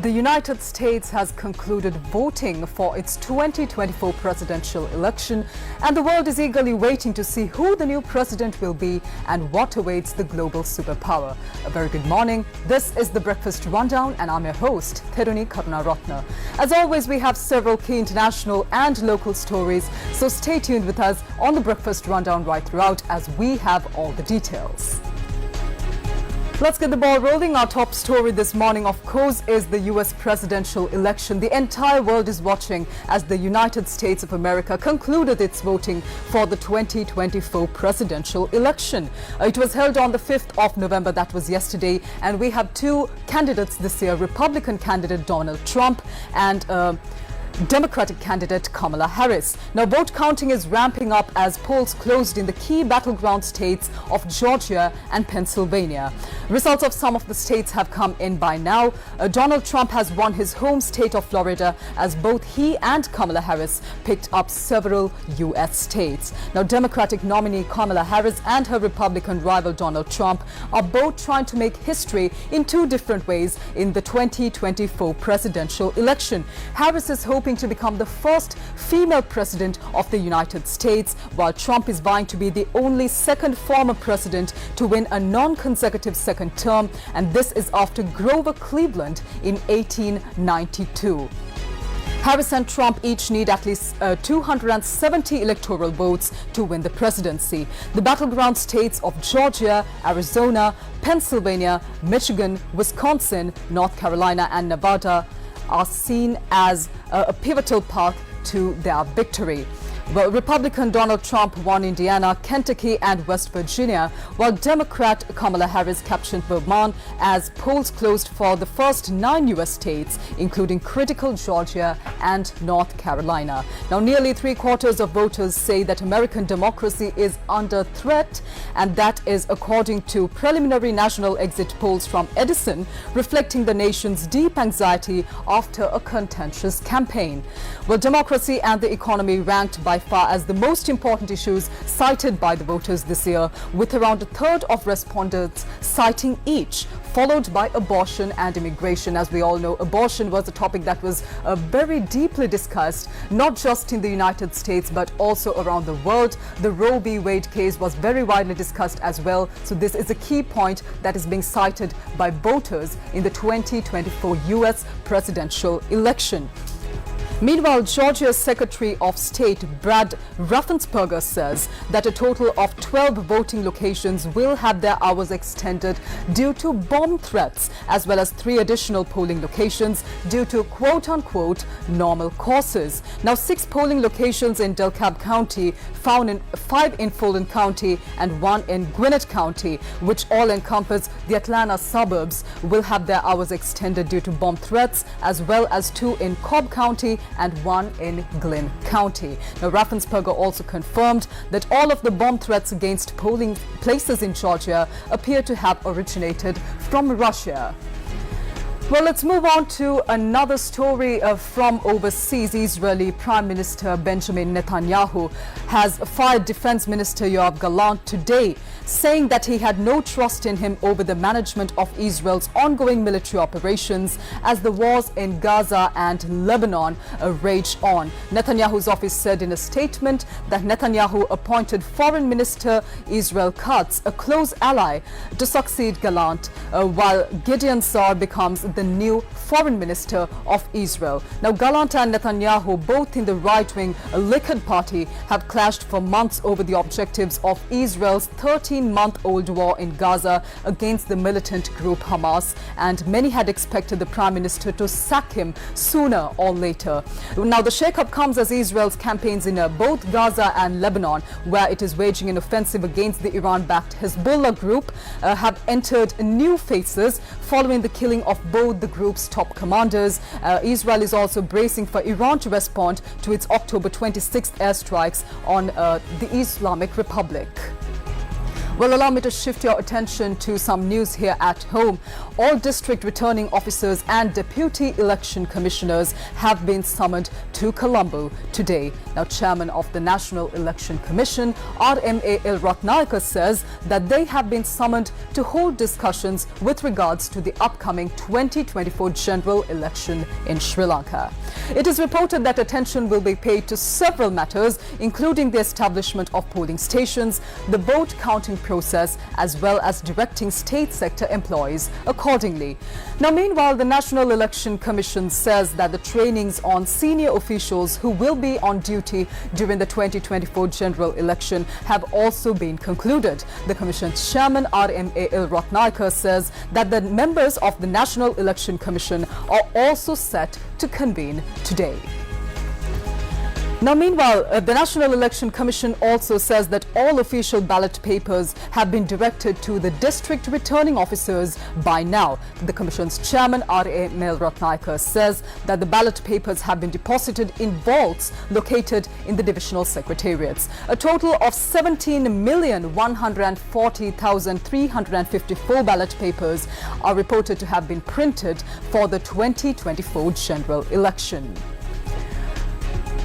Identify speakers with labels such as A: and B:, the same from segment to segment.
A: The United States has concluded voting for its 2024 presidential election, and the world is eagerly waiting to see who the new president will be and what awaits the global superpower. A very good morning. This is the Breakfast Rundown, and I'm your host, Therunee Karunaratne. As always, we have several key international and local stories, so stay tuned with us on the Breakfast Rundown right throughout as we have all the details. Let's get the ball rolling. Our top story this morning, of course, is the U.S. presidential election. The entire world is watching as the United States of America concluded its voting for the 2024 presidential election. It was held on the 5th of November, that was yesterday, and we have two candidates this year, Republican candidate Donald Trump and Democratic candidate Kamala Harris. Now, vote counting is ramping up as polls closed in the key battleground states of Georgia and Pennsylvania. Results of some of the states have come in by now. Donald Trump has won his home state of Florida as both he and Kamala Harris picked up several U.S. states. Now, Democratic nominee Kamala Harris and her Republican rival Donald Trump are both trying to make history in two different ways in the 2024 presidential election. Harris is hoping to become the first female president of the United States, while Trump is vying to be the only second former president to win a non-consecutive second term, and this is after Grover Cleveland in 1892. Harris and Trump each need at least 270 electoral votes to win the presidency. The battleground states of Georgia, Arizona, Pennsylvania, Michigan, Wisconsin, North Carolina and Nevada are seen as a pivotal path to their victory. Well, Republican Donald Trump won Indiana, Kentucky and West Virginia, while Democrat Kamala Harris captured Vermont as polls closed for the first 9 U.S. states, including critical Georgia and North Carolina. Now, nearly three-quarters of voters say that American democracy is under threat, and that is according to preliminary national exit polls from Edison, reflecting the nation's deep anxiety after a contentious campaign. Well, democracy and the economy ranked by far as the most important issues cited by the voters this year, with around a third of respondents citing each, followed by abortion and immigration. As we all know, abortion was a topic that was very deeply discussed, not just in the United States, but also around the world. The Roe v. Wade case was very widely discussed as well. So this is a key point that is being cited by voters in the 2024 U.S. presidential election. Meanwhile, Georgia's Secretary of State Brad Raffensperger says that a total of 12 voting locations will have their hours extended due to bomb threats, as well as 3 additional polling locations due to quote-unquote normal causes. Now, 6 polling locations in DeKalb County, 5 in Fulton County and 1 in Gwinnett County, which all encompass the Atlanta suburbs, will have their hours extended due to bomb threats, as well as 2 in Cobb County and 1 in Glynn County. Now, Raffensperger also confirmed that all of the bomb threats against polling places in Georgia appear to have originated from Russia. Well, let's move on to another story from overseas. Israeli Prime Minister Benjamin Netanyahu has fired Defense Minister Yoav Gallant today, saying that he had no trust in him over the management of Israel's ongoing military operations as the wars in Gaza and Lebanon rage on. Netanyahu's office said in a statement that Netanyahu appointed Foreign Minister Israel Katz, a close ally, to succeed Gallant, while Gideon Sa'ar becomes the new Foreign Minister of Israel. Now, Gallant and Netanyahu, both in the right-wing Likud party, have clashed for months over the objectives of Israel's 13-month-old war in Gaza against the militant group Hamas, and many had expected the Prime Minister to sack him sooner or later. Now, the shakeup comes as Israel's campaigns in both Gaza and Lebanon, where it is waging an offensive against the Iran-backed Hezbollah group, have entered new phases following the killing of both the group's top commanders. Israel is also bracing for Iran to respond to its October 26th airstrikes on the Islamic Republic. Well, allow me to shift your attention to some news here at home. All district returning officers and deputy election commissioners have been summoned to Colombo today. Now, Chairman of the National Election Commission, Karunaratne, says that they have been summoned to hold discussions with regards to the upcoming 2024 general election in Sri Lanka. It is reported that attention will be paid to several matters, including the establishment of polling stations, the vote counting process, as well as directing state sector employees accordingly. Now, meanwhile, the National Election Commission says that the trainings on senior officials who will be on duty during the 2024 general election have also been concluded. The Commission's chairman, Karunaratne, says that the members of the National Election Commission are also set to convene today. Now, meanwhile, the National Election Commission also says that all official ballot papers have been directed to the district returning officers by now. The Commission's chairman, Karunaratne, says that the ballot papers have been deposited in vaults located in the divisional secretariats. A total of 17,140,354 ballot papers are reported to have been printed for the 2024 general election.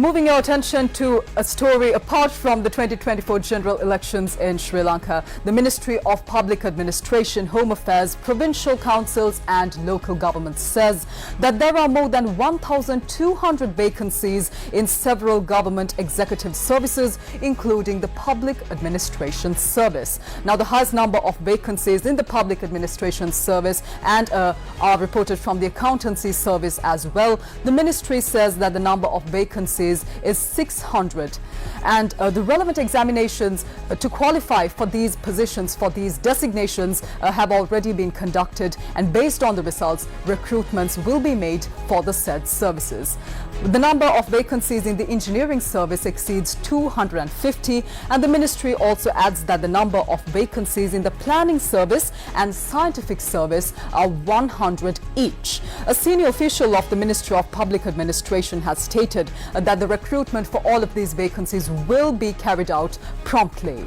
A: Moving your attention to a story apart from the 2024 general elections in Sri Lanka, the Ministry of Public Administration, Home Affairs, Provincial Councils and Local Governments says that there are more than 1,200 vacancies in several government executive services, including the Public Administration Service. Now, the highest number of vacancies in the Public Administration Service and are reported from the Accountancy Service as well. The Ministry says that the number of vacancies is 600, and the relevant examinations to qualify for these positions, for these designations, have already been conducted, and based on the results, recruitments will be made for the said services. The number of vacancies in the engineering service exceeds 250, and the ministry also adds that the number of vacancies in the planning service and scientific service are 100 each. A senior official of the Ministry of Public Administration has stated that the recruitment for all of these vacancies will be carried out promptly.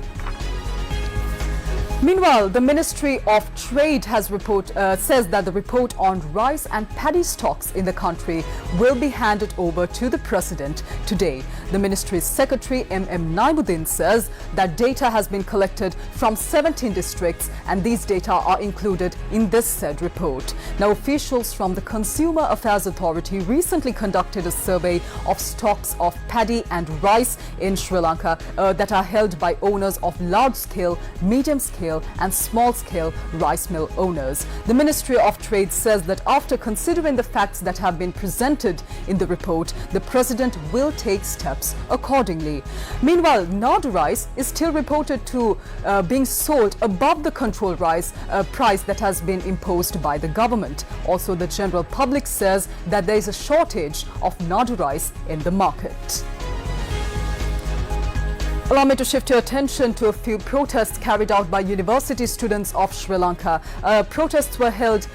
A: Meanwhile, the Ministry of Trade has says that the report on rice and paddy stocks in the country will be handed over to the President today. The Ministry's Secretary Naimuddin says that data has been collected from 17 districts and these data are included in this said report. Now, officials from the Consumer Affairs Authority recently conducted a survey of stocks of paddy and rice in Sri Lanka that are held by owners of large-scale, medium-scale and small-scale rice mill owners. The Ministry of Trade says that after considering the facts that have been presented in the report, the President will take steps accordingly. Meanwhile, Nadu rice is still reported to being sold above the control price that has been imposed by the government. Also, the general public says that there is a shortage of Nadu rice in the market. Allow me to shift your attention to a few protests carried out by university students of Sri Lanka. Protests were held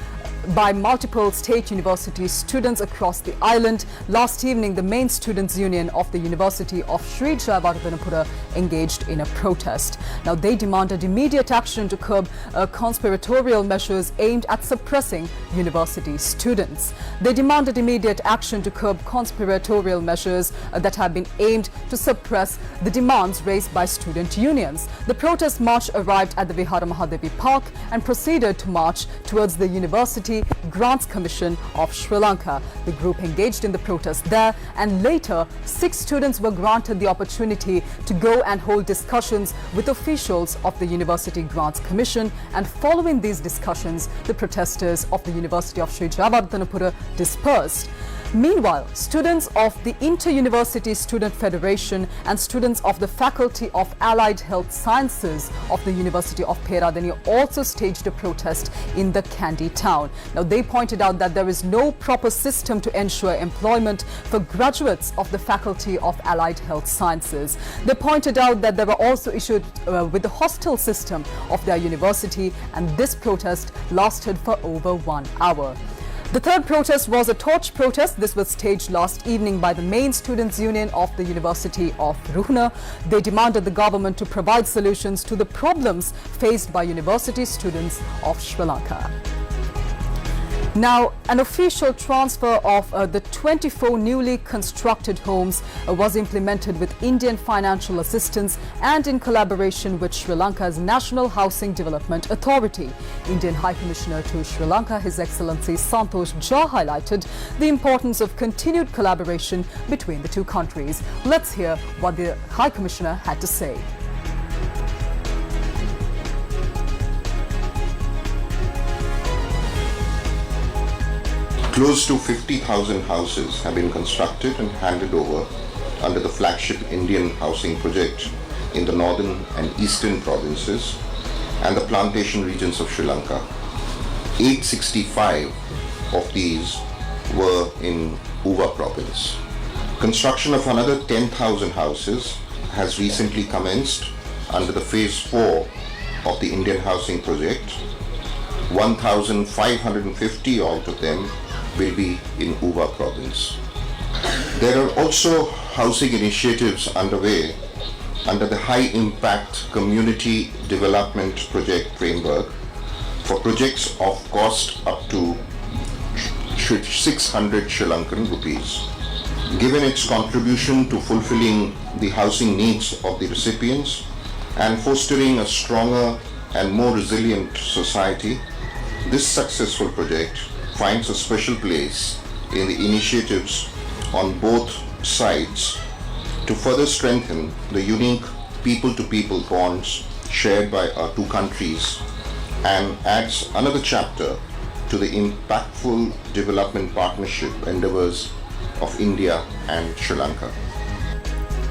A: by multiple state university students across the island. Last evening, the main students' union of the University of Sri Jayawardena engaged in a protest. Now, they demanded immediate action to curb conspiratorial measures aimed at suppressing university students. They demanded immediate action to curb conspiratorial measures that have been aimed to suppress the demands raised by student unions. The protest march arrived at the Vihara Mahadevi Park and proceeded to march towards the University Grants Commission of Sri Lanka. The group engaged in the protest there, and later 6 students were granted the opportunity to go and hold discussions with officials of the University Grants Commission, and following these discussions, the protesters of the University of Sri Jayawardena dispersed. Meanwhile, students of the Inter-University Student Federation and students of the Faculty of Allied Health Sciences of the University of Therunee also staged a protest in the Kandy town. Now, they pointed out that there is no proper system to ensure employment for graduates of the Faculty of Allied Health Sciences. They pointed out that there were also issues with the hostel system of their university, and this protest lasted for over 1 hour. The third protest was a torch protest. This was staged last evening by the main students' union of the University of Therunee. They demanded the government to provide solutions to the problems faced by university students of Sri Lanka. Now, an official transfer of the 24 newly constructed homes was implemented with Indian financial assistance and in collaboration with Sri Lanka's National Housing Development Authority. Indian High Commissioner to Sri Lanka, His Excellency Santosh Jha, highlighted the importance of continued collaboration between the two countries. Let's hear what the High Commissioner had to say.
B: Close to 50,000 houses have been constructed and handed over under the flagship Indian housing project in the northern and eastern provinces and the plantation regions of Sri Lanka. 865 of these were in Uva province. Construction of another 10,000 houses has recently commenced under the phase 4 of the Indian housing project. 1,550 out of them will be in Uva province. There are also housing initiatives underway under the High Impact Community Development Project framework for projects of cost up to 600 Sri Lankan rupees. Given its contribution to fulfilling the housing needs of the recipients and fostering a stronger and more resilient society, this successful project finds a special place in the initiatives on both sides to further strengthen the unique people-to-people bonds shared by our two countries and adds another chapter to the impactful development partnership endeavors of India and Sri Lanka.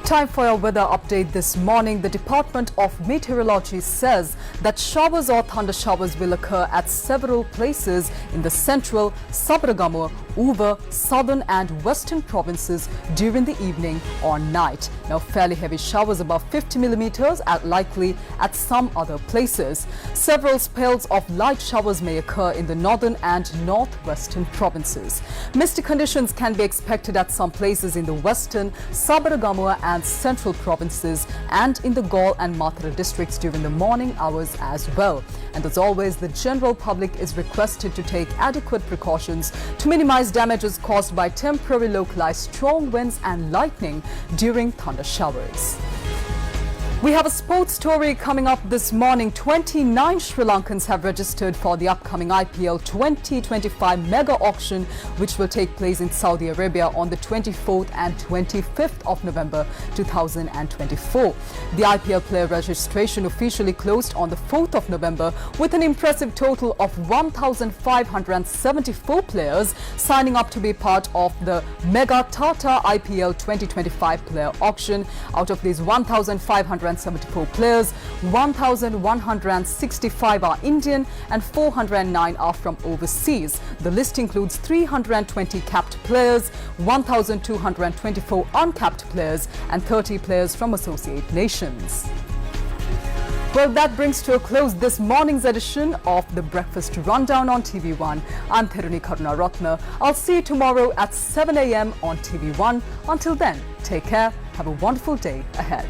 A: Time for a weather update this morning. The Department of Meteorology says that showers or thunder showers will occur at several places in the central, Sabaragamuwa, Uva, southern and western provinces during the evening or night. Now, fairly heavy showers above 50 millimeters are likely at some other places. Several spells of light showers may occur in the northern and northwestern provinces. Misty conditions can be expected at some places in the western, Sabaragamuwa and central provinces and in the Galle and Mathura districts during the morning hours as well. And as always, the general public is requested to take adequate precautions to minimize damages caused by temporary localized strong winds and lightning during thunder showers. We have a sports story coming up this morning. 29 Sri Lankans have registered for the upcoming IPL 2025 mega auction, which will take place in Saudi Arabia on the 24th and 25th of November 2024. The IPL player registration officially closed on the 4th of November with an impressive total of 1,574 players signing up to be part of the Mega Tata IPL 2025 player auction. Out of these 1,574 players, 1,165 are Indian and 409 are from overseas. The list includes 320 capped players, 1,224 uncapped players and 30 players from associate nations. Well, that brings to a close this morning's edition of the Breakfast Rundown on TV1. I'm Therunee Karunaratne. I'll see you tomorrow at 7 a.m. on TV1. Until then, take care. Have a wonderful day ahead.